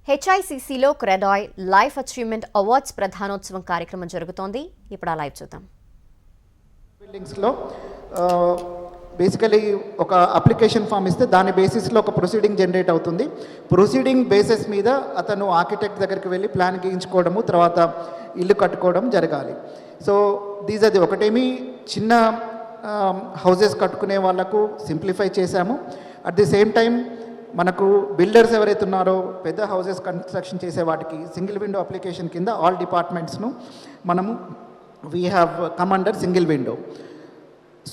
హెచ్ఐసిసిలో CREDAI life achievement awards ప్రధానోత్సవం కార్యక్రమం జరుగుతోంది. ఇప్పుడు ఆ లైవ్ చూద్దాం. బిల్డింగ్స్లో బేసికలీ ఒక అప్లికేషన్ ఫామ్ ఇస్తే దాని బేసిస్లో ఒక ప్రొసీడింగ్ జనరేట్ అవుతుంది. ప్రొసీడింగ్ బేసిస్ మీద అతను ఆర్కిటెక్ట్ దగ్గరికి వెళ్ళి ప్లాన్ గీయించుకోవడము, తర్వాత ఇల్లు కట్టుకోవడం జరగాలి. సో అది ఒకటేమి చిన్న హౌజెస్ కట్టుకునే వాళ్ళకు సింప్లిఫై చేశాము. అట్ ది సేమ్ టైం మనకు బిల్డర్స్ ఎవరైతే ఉన్నారో పెద్ద హౌజెస్ కన్స్ట్రక్షన్ చేసే వాటికి సింగిల్ విండో అప్లికేషన్ కింద ఆల్ డిపార్ట్మెంట్స్ను మనము we have come under single window.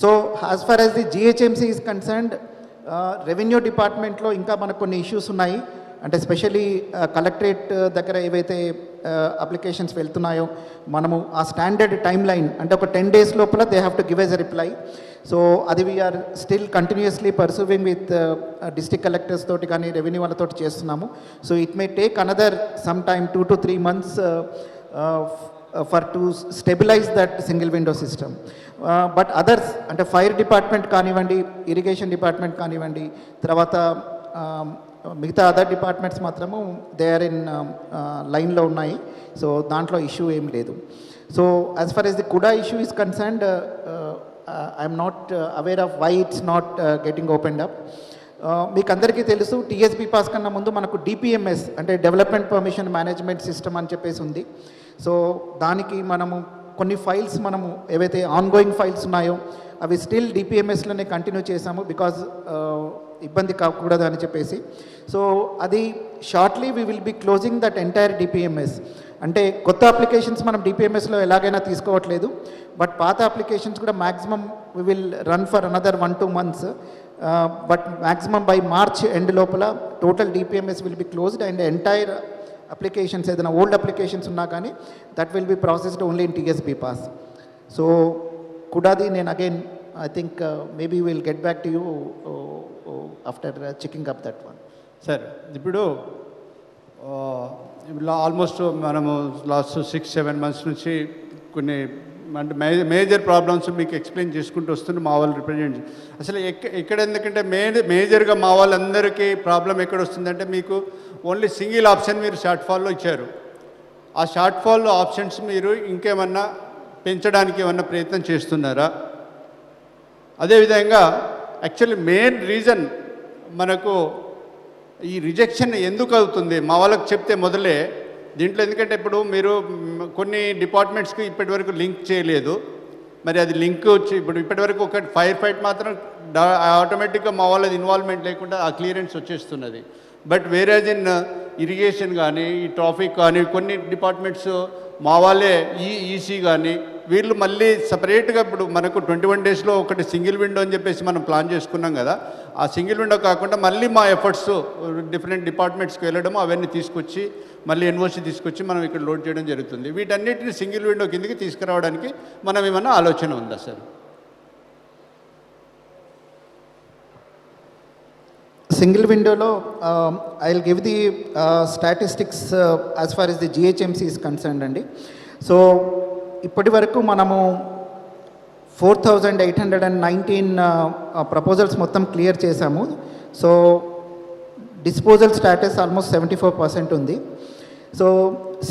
So as far as the GHMC is concerned, revenue డిపార్ట్మెంట్లో ఇంకా మనకు కొన్ని ఇష్యూస్ ఉన్నాయి. అంటే స్పెషలీ కలెక్టరేట్ దగ్గర ఏవైతే అప్లికేషన్స్ వెళ్తున్నాయో మనము ఆ స్టాండర్డ్ టైమ్ లైన్ అంటే ఒక 10 days లోపల they have to give us a reply. So అది we're still continuously pursuing with district collectors తోటి కానీ రెవెన్యూ వాళ్ళతో చేస్తున్నాము. So it may take another some time 2 to 3 months for to stabilize that single window system. But others అంటే fire department కానివ్వండి, irrigation department కానివ్వండి, తర్వాత మిగతా అదర్ డిపార్ట్మెంట్స్ మాత్రము దే ఆర్ ఇన్ లైన్లో ఉన్నాయి. సో దాంట్లో ఇష్యూ ఏం లేదు. So as far as the కుడా issue is concerned, I'm not aware of why it's not getting opened up. మీకు అందరికీ తెలుసు టీఎస్బీ పాస్ కన్నా ముందు మనకు డిపిఎంఎస్ అంటే డెవలప్మెంట్ పర్మిషన్ మేనేజ్మెంట్ సిస్టమ్ అని చెప్పేసి ఉంది. సో దానికి మనము కొన్ని ఫైల్స్ మనము ఏవైతే ఆన్గోయింగ్ ఫైల్స్ ఉన్నాయో అవి స్టిల్ డిపిఎంఎస్లోనే కంటిన్యూ చేసాము బికాజ్ ఇబ్బంది కాకూడదు అని చెప్పేసి. సో అది shortly we will be closing that entire DPMS. అంటే కొత్త అప్లికేషన్స్ మనం డిపిఎంఎస్లో ఎలాగైనా తీసుకోవట్లేదు, బట్ పాత అప్లికేషన్స్ కూడా maximum we will run for another 1-2 months. But maximum by March end లోపల total DPMS will be closed and entire applications ఏదైనా old applications ఉన్నా కానీ that will be processed only in TSB pass. So కుడాది నేను again I think maybe will get back to you after checking up that one. Sir ఇప్పుడు almost మనము last 6-7 months నుంచి కొన్ని అంటే మేజర్ ప్రాబ్లమ్స్ మీకు ఎక్స్ప్లెయిన్ చేసుకుంటూ వస్తుంది మా వాళ్ళు రిప్రజెంట్. అసలు ఎక్కడ ఎందుకంటే మేజర్గా మా వాళ్ళందరికీ ప్రాబ్లం ఎక్కడ వస్తుందంటే మీకు ఓన్లీ సింగిల్ ఆప్షన్ మీరు షార్ట్ ఫాల్లో ఇచ్చారు. ఆ షార్ట్ ఫాల్ ఆప్షన్స్ మీరు ఇంకేమన్నా పెంచడానికి ఏమన్నా ప్రయత్నం చేస్తున్నారా? అదేవిధంగా యాక్చువల్లీ మెయిన్ రీజన్ మనకు ఈ రిజెక్షన్ ఎందుకు అవుతుంది మా వాళ్ళకి చెప్తే మొదలే దీంట్లో. ఎందుకంటే ఇప్పుడు మీరు కొన్ని డిపార్ట్మెంట్స్కి ఇప్పటివరకు లింక్ చేయలేదు, మరి అది లింక్ వచ్చి ఇప్పుడు ఇప్పటివరకు ఒక ఫైర్ ఫైట్ మాత్రం ఆటోమేటిక్గా మా వాళ్ళది ఇన్వాల్వ్మెంట్ లేకుండా ఆ క్లియరెన్స్ వచ్చేస్తున్నది. బట్ వేరేజ్ ఇన్ ఇరిగేషన్ కానీ ఈ ట్రాఫిక్ కానీ కొన్ని డిపార్ట్మెంట్స్ మా వాళ్ళే ఈసీ కానీ వీళ్ళు మళ్ళీ సపరేట్గా ఇప్పుడు మనకు 21 daysలో ఒకటి సింగిల్ విండో అని చెప్పేసి మనం ప్లాన్ చేసుకున్నాం కదా, ఆ సింగిల్ విండో కాకుండా మళ్ళీ మా ఎఫర్ట్స్ డిఫరెంట్ డిపార్ట్మెంట్స్కి వెళ్ళడం అవన్నీ తీసుకొచ్చి మళ్ళీ ఎన్ఓసి తీసుకొచ్చి మనం ఇక్కడ లోడ్ చేయడం జరుగుతుంది. వీటన్నిటిని సింగిల్ విండో కిందకి తీసుకురావడానికి మనం ఏమన్నా ఆలోచన ఉందా సార్? సింగిల్ విండోలో I will give the statistics as far as the GHMC is concerned అండి. సో ఇప్పటి వరకు మనము 4,819 ప్రపోజల్స్ మొత్తం క్లియర్ చేశాము. సో డిస్పోజల్ స్టాటస్ ఆల్మోస్ట్ 74% ఉంది. సో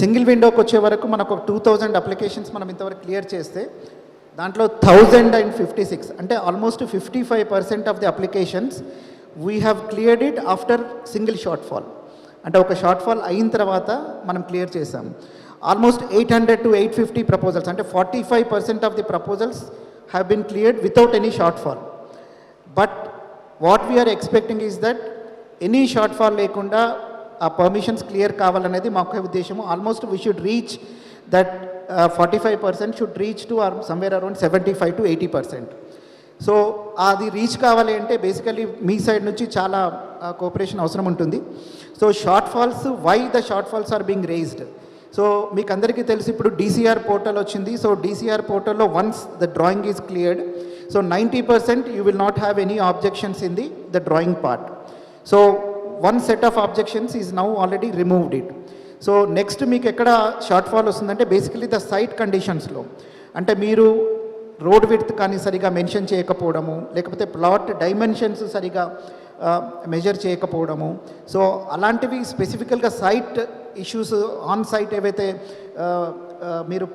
సింగిల్ విండోకి వచ్చే వరకు మనకు 2,000 అప్లికేషన్స్ మనం ఇంతవరకు క్లియర్ చేస్తే దాంట్లో 1,056 అంటే almost 55% of the applications we have cleared it after single short fall. అంటే ఒక షార్ట్ ఫాల్ అయిన తర్వాత మనం క్లియర్ చేసాము. ఆల్మోస్ట్ 800 to 850 ప్రపోజల్స్ అంటే 45% of the proposals have been cleared without any shortfall. But what we are expecting is that any shortfall లేకుండా ఆ permissions clear కావాలనేది మా ఒక్క ఉద్దేశము. Almost we should reach that 45% should reach to somewhere around 75 to 80%. So అది reach కావాలి అంటే basically మీ side నుంచి చాలా కోఆపరేషన్ అవసరం ఉంటుంది. So shortfalls, why the shortfalls are being raised. So మీకు అందరికీ తెలిసి ఇప్పుడు DCR పోర్టల్ వచ్చింది. సో DCR పోర్టల్లో once the drawing is cleared, so 90% you will not have any objections in the drawing part. So one set of objections is now already removed it. So next మీకు ఎక్కడ షార్ట్ ఫాల్ వస్తుందంటే basically the site కండిషన్స్లో. అంటే మీరు road width కానీ సరిగా మెన్షన్ చేయకపోవడము, లేకపోతే ప్లాట్ డైమెన్షన్స్ సరిగా మెజర్ చేయకపోవడము. సో అలాంటివి స్పెసిఫికల్గా సైట్ ఇష్యూస్ ఆన్ సైట్ ఏవైతే మీరు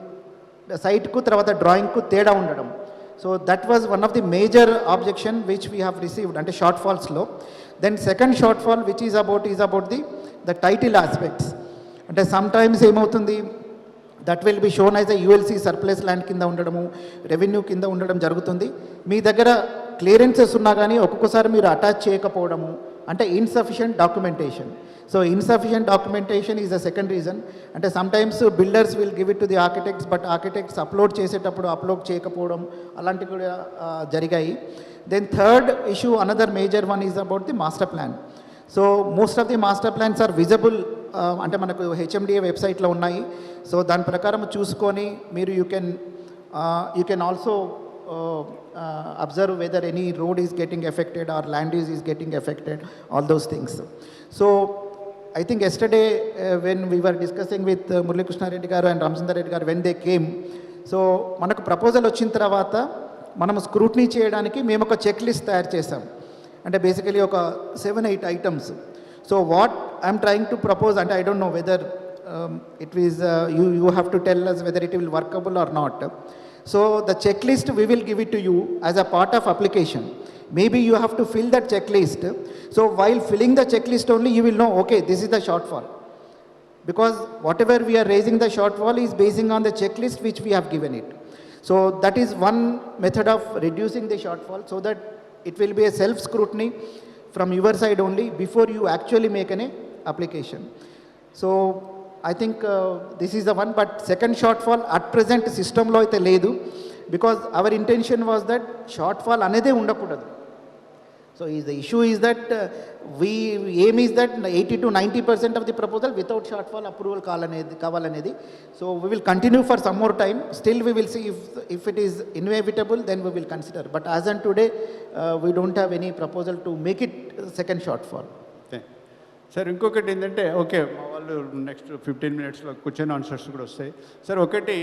సైట్కు తర్వాత డ్రాయింగ్కు తేడా ఉండడం. So that was one of the major objection which we have received, అంటే షార్ట్ ఫాల్స్లో. Then second shortfall which is about the title aspects. అంటే సమ్ టైమ్స్ ఏమవుతుంది, that will be shown as a ULC surplus land కింద ఉండడము, revenue కింద ఉండడం జరుగుతుంది. మీ దగ్గర క్లియరెన్సెస్ ఉన్నా కానీ ఒక్కొక్కసారి మీరు అటాచ్ చేయకపోవడము, అంటే insufficient documentation. So insufficient documentation is the second reason. అంటే sometimes builders will give it to the architects, but architects upload చేసేటప్పుడు అప్లోడ్ చేయకపోవడం అలాంటివి కూడా జరిగాయి. Then third issue, another major one is about the master plan. So most of the master plans are visible, అంటే మనకు HMDA వెబ్సైట్లో ఉన్నాయి. So దాని ప్రకారం చూసుకొని మీరు you can also observe whether any road is getting affected or land use is getting affected, all those things. So I think yesterday when we were discussing with Murali Krishna Reddy garu and Ramchandra Reddy garu when they came, so manaku proposal వచ్చిన తర్వాత మనం scrutiny చేయడానికి మేము ఒక check list తయారు చేసాం. అంటే basically ఒక 7-8 items. So what I'm trying to propose, అంటే I don't know whether it is you have to tell us whether it will workable or not. So the checklist we will give it to you as a part of application. Maybe you have to fill that checklist. So while filling the checklist only you will know, okay, this is the shortfall. Because whatever we are raising the shortfall is basing on the checklist which we have given it. So that is one method of reducing the shortfall, so that it will be a self scrutiny from your side only before you actually make an application. So I think this is the one. But second shortfall at present system lo aithe ledu, because our intention was that shortfall anede undakudadu. So the issue is that we aim is that 80 to 90% of the proposal without shortfall approval kavalanedi. So we will continue for some more time. Still we will see if it is inevitable, then we will consider. But as on today we don't have any proposal to make it second shortfall. Sir ఇంకొకటి ఏంటంటే, okay మా వాళ్ళు next 15 మినిట్స్లో question answers కూడా వస్తాయి. Sir ఒకటి,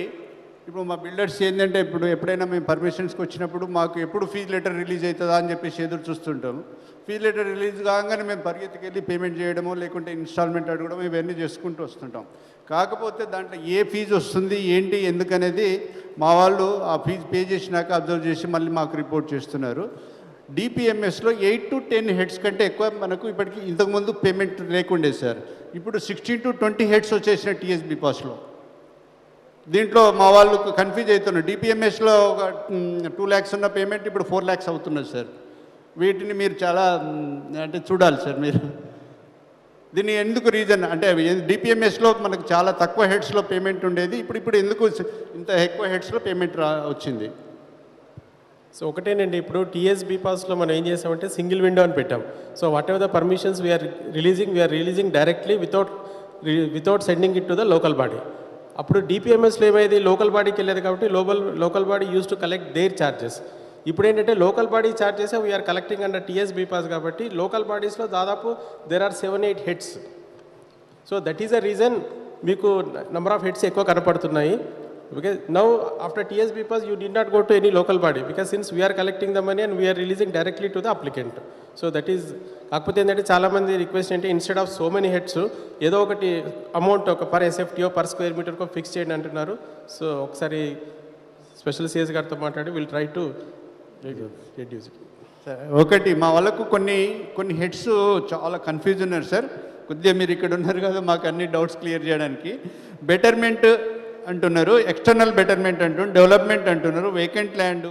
ఇప్పుడు మా బిల్డర్స్ ఏంటంటే, ఇప్పుడు ఎప్పుడైనా మేము పర్మిషన్స్కి వచ్చినప్పుడు మాకు ఎప్పుడు ఫీజ్ లెటర్ రిలీజ్ అవుతుందా అని చెప్పేసి ఎదురు చూస్తుంటాము. ఫీజ్ లెటర్ రిలీజ్ కాగానే మేము పరిగెత్తుకెళ్ళి పేమెంట్ చేయడము, లేకుంటే ఇన్స్టాల్మెంట్ అడగడం, ఇవన్నీ చేసుకుంటూ వస్తుంటాం. కాకపోతే దాంట్లో ఏ ఫీజు వస్తుంది ఏంటి ఎందుకనేది మా వాళ్ళు ఆ ఫీజు పే చేసినాక అబ్జర్వ్ చేసి మళ్ళీ మాకు రిపోర్ట్ చేస్తున్నారు. డిపిఎంఎస్లో 8 to 10 హెడ్స్ కంటే ఎక్కువ మనకు ఇప్పటికి ఇంతకుముందు పేమెంట్ లేకుండే సార్. ఇప్పుడు 16 to 20 హెడ్స్ వచ్చేసిన టీఎస్బీ పాస్లో. దీంట్లో మా వాళ్ళు కన్ఫ్యూజ్ అవుతున్నారు. డిపిఎంఎస్లో ఒక 2 lakhs ఉన్న పేమెంట్ ఇప్పుడు 4 lakhs అవుతున్నది సార్. వీటిని మీరు చాలా అంటే చూడాలి సార్ మీరు. దీన్ని ఎందుకు రీజన్ అంటే, డిపిఎంఎస్లో మనకు చాలా తక్కువ హెడ్స్లో పేమెంట్ ఉండేది, ఇప్పుడు ఎందుకు ఇంత ఎక్కువ హెడ్స్లో పేమెంట్ వచ్చింది? సో ఒకటేనండి, ఇప్పుడు టీఎస్బీ పాస్లో మనం ఏం చేసామంటే సింగిల్ విండో అని పెట్టాం. So whatever the permissions we are releasing directly without sending it to the local body. అప్పుడు డిపిఎంఎస్లో ఏమైంది, లోకల్ బాడీకి వెళ్ళేది కాబట్టి local body use to collect their charges. ఇప్పుడు ఏంటంటే లోకల్ బాడీ ఛార్జ్ చేసే we are collecting under TSB pass కాబట్టి లోకల్ బాడీస్లో దాదాపు there are 7-8 heads. So that is the reason మీకు నెంబర్ ఆఫ్ హెడ్స్ ఎక్కువ కనపడుతున్నాయి. Because now after TSB pass you did not go to any local body, because since we are collecting the money and we are releasing directly to the applicant. So that is, కాకపోతే ఏంటంటే చాలామంది request అంటే instead of so many heads ఏదో ఒకటి amount ఒక per ఎస్ఎఫ్టీఓ per square మీటర్కో fix చేయండి అంటున్నారు. So ఒకసారి స్పెషల్ సిఎస్ గారితో మాట్లాడి విల్ ట్రై టు రెడ్యూస్. ఒకటి మా వాళ్ళకు కొన్ని హెడ్స్ చాలా కన్ఫ్యూజ్ ఉన్నారు సార్. కొద్దిగా మీరు ఇక్కడ ఉన్నారు కదా మాకు అన్ని డౌట్స్ క్లియర్ చేయడానికి. బెటర్మెంట్ అంటున్నారు, ఎక్స్టర్నల్ బెటర్మెంట్ అంటున్నారు, డెవలప్మెంట్ అంటున్నారు, వేకెంట్ ల్యాండ్.